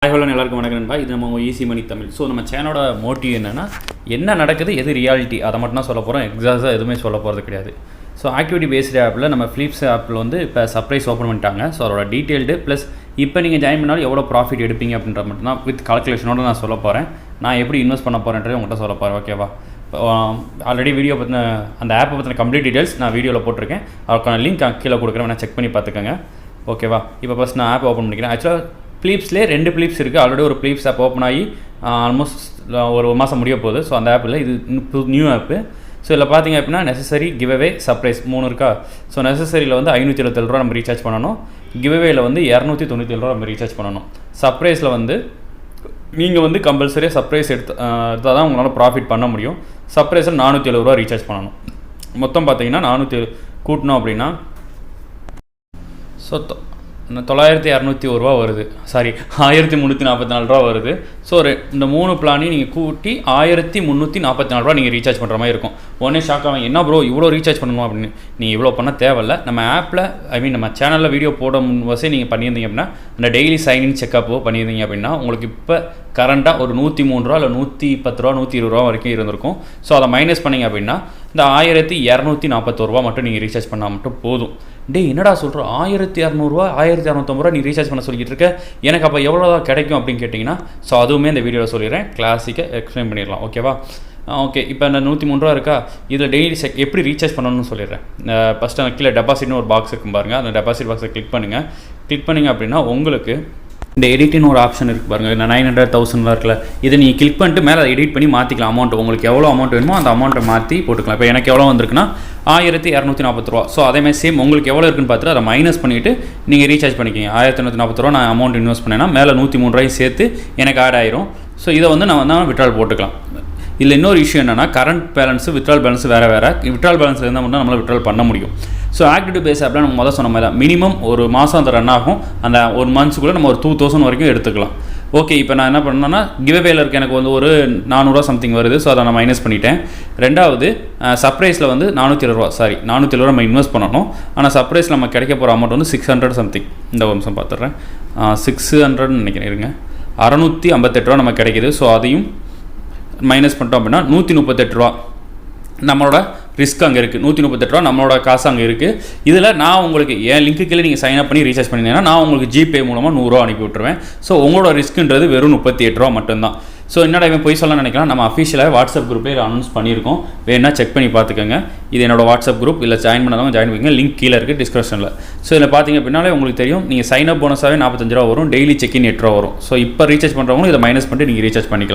Hi hello எல்லாருக்கும் வணக்கம் நண்பா. இது நம்ம ஈஸி மணி தமிழ். ஸோ நம்ம சேனலோட மோட்டிவ் என்னென்னா என்ன நடக்குது, எது ரியாலிட்டி, அதை மட்டும் தான் சொல்ல போகிறோம். எக்ஸாக்டாக எதுவுமே சொல்ல போகிறது கிடையாது. ஸோ ஆக்டிவிட்டி பேஸ்டு ஆப்பில் நம்ம ஃப்ளிப்ஸ் ஆப்பில் வந்து இப்போ சர்ப்ரைஸ் ஓப்பன் பண்ணிட்டாங்க. ஸோ அதோட டீட்டெயில்டு ப்ளஸ் இப்போ நீங்கள் ஜாயின் பண்ணாலும் எவ்வளோ ப்ராஃபிட் எடுப்பீங்க அப்படின்ற மட்டும் தான் வித் கால்குலேஷனோடு நான் சொல்ல போகிறேன். நான் எப்படி இன்வெஸ்ட் பண்ண போகிறேன்றது உங்கள்கிட்ட சொல்ல போகிறேன். ஓகேவா? ஆல்ரெடி வீடியோ பற்றின அந்த ஆப்பை பற்றின கம்ப்ளீட் டீட்டெயில்ஸ் நான் வீடியோவில் போட்டிருக்கேன். அதுக்கான லிங்க் கீழே கொடுக்குறேன், வேணால் செக் பண்ணி பார்த்துக்கோங்க. ஓகேவா? இப்போ ஃபஸ்ட் நான் ஆப் ஓப்பன் பண்ணிக்கிறேன். ஆக்சுவலாக ஃப்ளிப்ஸ்லேயே 2 ஃப்ளிப்ஸ் இருக்குது. ஆல்ரெடி ஒரு ஃப்ளிப்ஸ் ஆப் ஓப்பன் ஆகி ஆல்மோஸ்ட் ஒரு மாதம் முடிய போகுது. ஸோ அந்த ஆப்பில் இது நியூ ஆப்பு. ஸோ இதில் பார்த்திங்க அப்படின்னா நெசசரி, கிவ்அவே, சர்ப்ரைஸ் 3 இருக்கா. ஸோ நெசசரியில் வந்து 577 ரூபா நம்ம ரீசார்ஜ் பண்ணணும். கிவ்அவேயில் வந்து 297 ரூபா நம்ம ரீசார்ஜ் பண்ணணும். சர்ப்ரைஸில் வந்து நீங்கள் வந்து கம்பல்சரியாக சர்ப்ரைஸ் எடுத்தால் தான் உங்களால் ப்ராஃபிட் பண்ண முடியும். சர்ப்ரைஸில் 470 ரூபா ரீசார்ஜ் பண்ணணும். மொத்தம் பார்த்தீங்கன்னா 400 கூட்டணும் அப்படின்னா ஸோ 9201 ரூபா வருது. சாரி, 1344 ரூபா வருது. ஸோ இந்த 3 பிளானையும் நீங்கள் கூட்டி 1344 ரூபா நீங்கள் ரீசார்ஜ் பண்ணுற மாதிரி இருக்கும். உடனே ஷாக் ஆகும், என்ன ப்ரோ இவ்வளோ ரீசார்ஜ் பண்ணணும் அப்படின்னு. நீங்கள் இவ்வளோ பண்ண தேவையில்ல. நம்ம ஆப்பில் நம்ம சேனலில் வீடியோ போட முன்வசே நீங்கள் பண்ணியிருந்தீங்க அப்படின்னா அந்த டெய்லி சைன்இன் செக்கப்போ பண்ணியிருந்தீங்க அப்படின்னா உங்களுக்கு இப்போ கரண்ட்டாக ஒரு 103 ரூபா இல்லை 110 ரூபா 120 ரூபா வரைக்கும் இருந்திருக்கும். ஸோ அதை மைனஸ் பண்ணிங்க அப்படின்னா இந்த 1241 ரூபா மட்டும் நீங்கள் ரீசார்ஜ் பண்ணால் மட்டும் போதும். என்னடா சொல்கிறோம், 1200 1250 ரூபா நீ ரீசார்ஜ் பண்ண சொல்லிக்கிட்டு இருக்க, எனக்கு அப்போ எவ்வளோ தான் கிடைக்கும் அப்படின்னு கேட்டிங்கன்னா ஸோ அதுவுமே இந்த வீடியோவில் சொல்லிடுறேன். கிளாசிக்காக எக்ஸ்பிளைன் பண்ணிடலாம். ஓகேவா? ஓகே, இப்போ இந்த 103 ரூபா இருக்கா, இதில் டெய்லி எப்படி ரீசார்ஜ் பண்ணணும்னு சொல்லிடுறேன். ஃபஸ்ட்டு அந்த கீழே டெபாசிட்னு ஒரு பாக்ஸ் இருக்கும் பாருங்கள். அந்த டெபாசிட் பாக்ஸை கிளிக் பண்ணிங்க அப்படின்னா உங்களுக்கு இந்த எடிட்டின்னு ஒரு ஆப்ஷன் இருக்குது பாருங்கள். இந்த 900 1000 இருக்குல்ல, இதை நீங்கள் கிளிக் பண்ணிட்டு மேலே எடிட் பண்ணி மாற்றிக்கலாம். அமௌண்ட் உங்களுக்கு எவ்வளோ அமௌண்ட் வேணுமோ அந்த அமௌண்ட்டை மாற்றி போட்டுக்கலாம். இப்போ எனக்கு எவ்வளோ வந்திருக்குன்னா 1240 ரூபா. ஸோ அதேமாதிரி சேம் உங்களுக்கு எவ்வளோ இருக்குன்னு பார்த்துட்டு அதை மைனஸ் பண்ணிவிட்டு நீங்கள் ரீசார்ஜ் பண்ணிக்கிங்க. 1240 ரூபா நான் அமௌண்ட் இன்வெஸ்ட் பண்ணேன்னா மேலே 103 ரூபாயும் சேர்த்து எனக்கு ஆட் ஆயிரும். ஸோ இதை வந்து நான் விட்ரால் போட்டுக்கலாம். இதில் இன்னொரு இஷ்யூ என்னென்னா கரண்ட் பேலன்ஸு வித்ட்ரால் பேலன்ஸ் வேறு. வித்ட்ரால் பேலன்ஸ் இருந்தால் மட்டும் நம்மளால் வித்ட்ரால் பண்ண முடியும். ஸோ ஆக்டிவிட்டி பேஸ் ஆப்பில் நம்ம முதல் சொன்ன மாதிரி தான் மினிமம் ஒரு மாதம் அந்த ரன் ஆகும். அந்த ஒரு மந்த்ஸுக்குள்ளே நம்ம ஒரு 2000 வரைக்கும் எடுத்துக்கலாம். ஓகே, இப்போ நான் என்ன பண்ணேன்னா கிவ்அவேல இருக்க எனக்கு வந்து ஒரு 400 ரூபா சம்திங் வருது. ஸோ அதை நான் மைனஸ் பண்ணிட்டேன். ரெண்டாவது சர்ப்ரைஸில் வந்து 407 ரூபா நம்ம இன்வெஸ்ட் பண்ணணும். ஆனால் சர்ப்ரைஸில் நம்ம கிடைக்க போகிற அமௌண்ட் வந்து 600 சம்திங். இந்த ஒரு நிமிஷம் பார்த்துட்றேன். 600 நினைக்கிறேன், இருங்க, 658 ரூபா நமக்கு கிடைக்கிது. ஸோ அதையும் மைனஸ் பண்ணிட்டோம் அப்படின்னா 138 ரூபா நம்மளோட ரிஸ்க் அங்கே இருக்குது. 138 ரூபா நம்மளோட காசு அங்கே இருக்குது. இதில் நான் உங்களுக்கு என் லிங்க்கு கீழே நீங்கள் சைன் அப் பண்ணி ரீசார்ஜ் பண்ணிங்கன்னா நான் உங்களுக்கு ஜிபே மூலமாக 100 ரூபா அனுப்பி விட்டுருவேன். ஸோ உங்களோட ரிஸ்க்குன்றது வெறும் 38 ரூபா மட்டும்தான். ஸோ என்னடா இவன் போய் சொல்ல நினைக்கலாம், நம்ம அஃபிஷியலாக வாட்ஸ்அப் குரூப்பே அனௌன்ஸ் பண்ணியிருக்கோம். வேணால் செக் பண்ணி பார்த்துக்கோங்க. இது என்னோட வாட்ஸ்அப் குரூப். இல்லை ஜாயின் பண்ணாதவங்க ஜாயின் பண்ணிக்கங்க. லிங்க் கீழே இருக்குது டிஸ்கிரிப்ஷனில். ஸோ இதில் பார்த்தீங்க அப்படின்னாலே உங்களுக்கு தெரியும், நீங்கள் சைன் அப் போனஸாகவே 45 ரூபா வரும். டெய்லி செக்இன் 8 ரூபா வரும். ஸோ இப்போ ரீசார்ஜ் பண்ணுறவங்களும் இதை மைனஸ் பண்ணிட்டு நீங்கள் ரீசார்ஜ் பண்ணிக்கலாம்.